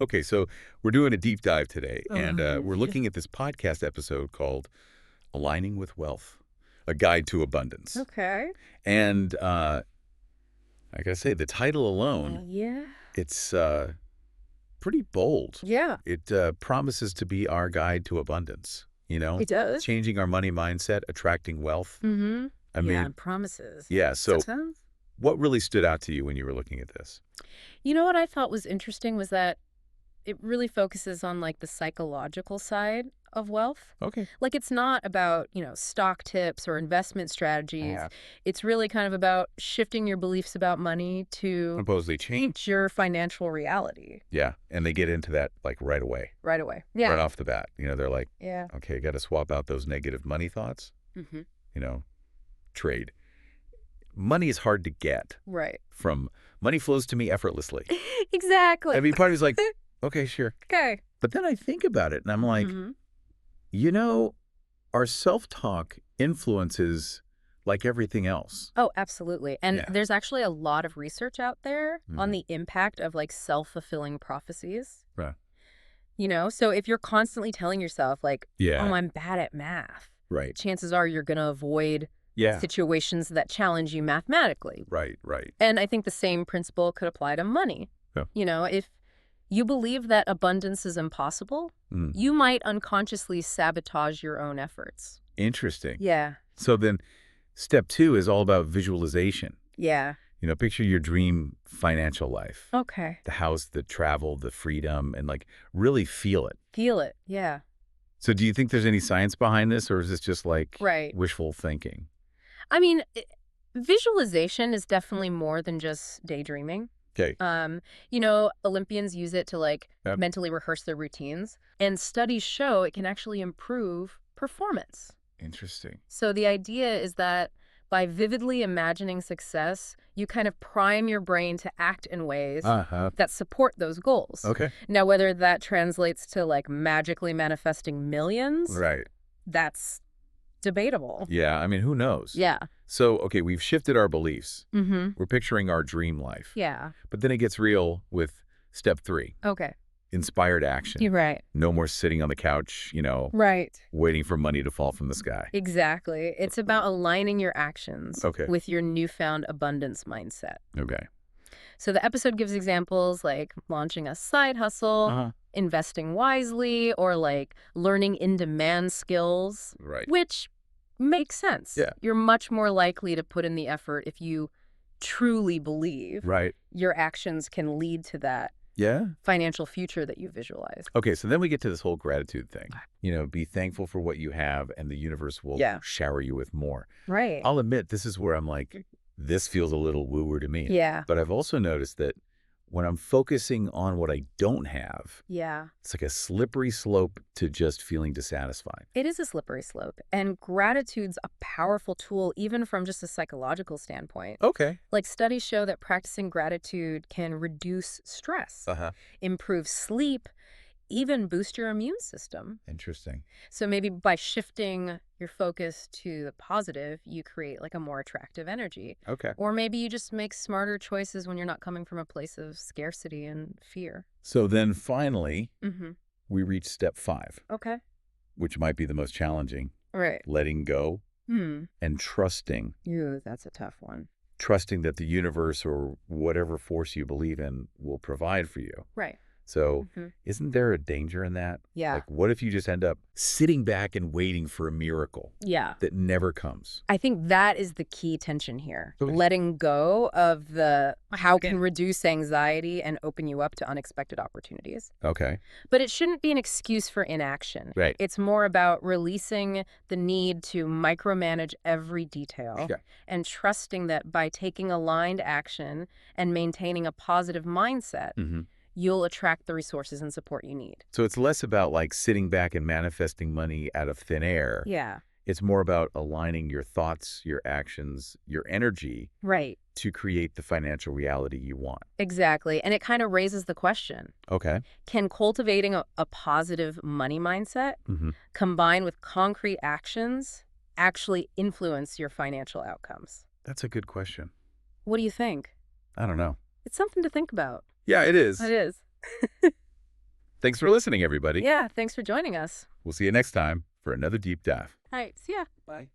Okay, so we're doing a deep dive today, and Oh, we're looking at this podcast episode called Aligning with Wealth, a Guide to Abundance. okay. And I gotta say, the title alone, Yeah. it's pretty bold. Yeah, It promises to be our guide to abundance, it does. changing our money mindset, attracting wealth. Mm-hmm. I Yeah, mean, and promises. yeah, so Sometimes. what really stood out to you when you were looking at this? You know what I thought was interesting was that it really focuses on like the psychological side of wealth. Okay. Like it's not about, stock tips or investment strategies. Yeah. It's really kind of about shifting your beliefs about money to Supposedly change. your financial reality Yeah, and they get into that like right away. right away. Right Yeah. off the bat. They're like, Yeah. okay, got to swap out those negative money thoughts, Mm-hmm. you know, trade. Money is hard to get Right. from money flows to me effortlessly. Exactly. I mean, part of me's like, okay, sure. Okay. But then I think about it and I'm like, Mm-hmm. you know, our self-talk influences like everything else. Oh, absolutely. And Yeah. there's actually a lot of research out there on Mhm. the impact of like self-fulfilling prophecies. Right. So if you're constantly telling yourself like, Yeah. "Oh, I'm bad at math," Right. chances are you're going to avoid Yeah. situations that challenge you mathematically. Right. Right. And I think the same principle could apply to money. Yeah. If you believe that abundance is impossible, Mm. you might unconsciously sabotage your own efforts. Interesting. Yeah. So then step 2 is all about visualization. Yeah. Picture your dream financial life. Okay. The house, the travel, the freedom, and like really feel it. Feel it. Yeah. So do you think there's any science behind this, or is this just like Right. wishful thinking? I mean, visualization is definitely more than just daydreaming. Okay. Olympians use it to like Yep. mentally rehearse their routines, and studies show it can actually improve performance. Interesting. So the idea is that by vividly imagining success, you kind of prime your brain to act in ways Uh-huh. that support those goals. Okay. Now, whether that translates to like magically manifesting millions, Right. that's debatable. Yeah. I mean, who knows? Yeah. So, okay, we've shifted our beliefs. Mm-hmm. We're picturing our dream life. Yeah. But then it gets real with step 3, Okay. inspired action. You're right. No more sitting on the couch, Right. waiting for money to fall from the sky. Exactly. It's about aligning your actions Okay. with your newfound abundance mindset. Okay. So the episode gives examples like launching a side hustle, Uh-huh. investing wisely, or like learning in-demand skills, Right. which makes sense. Yeah. You're much more likely to put in the effort if you truly believe Right. your actions can lead to that Yeah. financial future that you visualize. Okay, so then we get to this whole gratitude thing. Be thankful for what you have, and the universe will Yeah. shower you with more. Right. I'll admit, this is where I'm like, this feels a little woo-woo to me. Yeah. But I've also noticed that when I'm focusing on what I don't have, Yeah. it's like a slippery slope to just feeling dissatisfied. It is a slippery slope, and gratitude's a powerful tool even from just a psychological standpoint. Okay. Like studies show that practicing gratitude can reduce stress, Uh-huh. improve sleep, even boost your immune system. Interesting. So maybe by shifting your focus to the positive, you create like a more attractive energy. Okay. Or maybe you just make smarter choices when you're not coming from a place of scarcity and fear. So then finally, Mm-hmm. we reach step 5, Okay. which might be the most challenging, Right. letting go and trusting. Ooh, that's a tough one. Trusting that the universe or whatever force you believe in will provide for you. Right. So Mm-hmm. isn't there a danger in that? Yeah. Like, what if you just end up sitting back and waiting for a miracle Yeah. that never comes? I think that is the key tension here. Okay. Letting go of the how can reduce anxiety and open you up to unexpected opportunities. Okay. But it shouldn't be an excuse for inaction. Right. It's more about releasing the need to micromanage every detail Yeah. and trusting that by taking aligned action and maintaining a positive mindset, Mm-hmm. you'll attract the resources and support you need. So it's less about like sitting back and manifesting money out of thin air. Yeah. It's more about aligning your thoughts, your actions, your energy Right. to create the financial reality you want. Exactly. And it kind of raises the question. Okay. Can cultivating a positive money mindset Mm-hmm. combined with concrete actions actually influence your financial outcomes? That's a good question. What do you think? I don't know. It's something to think about. Yeah, it is. It is. Thanks for listening, everybody. Yeah, thanks for joining us. We'll see you next time for another deep dive. All right, see ya. Bye.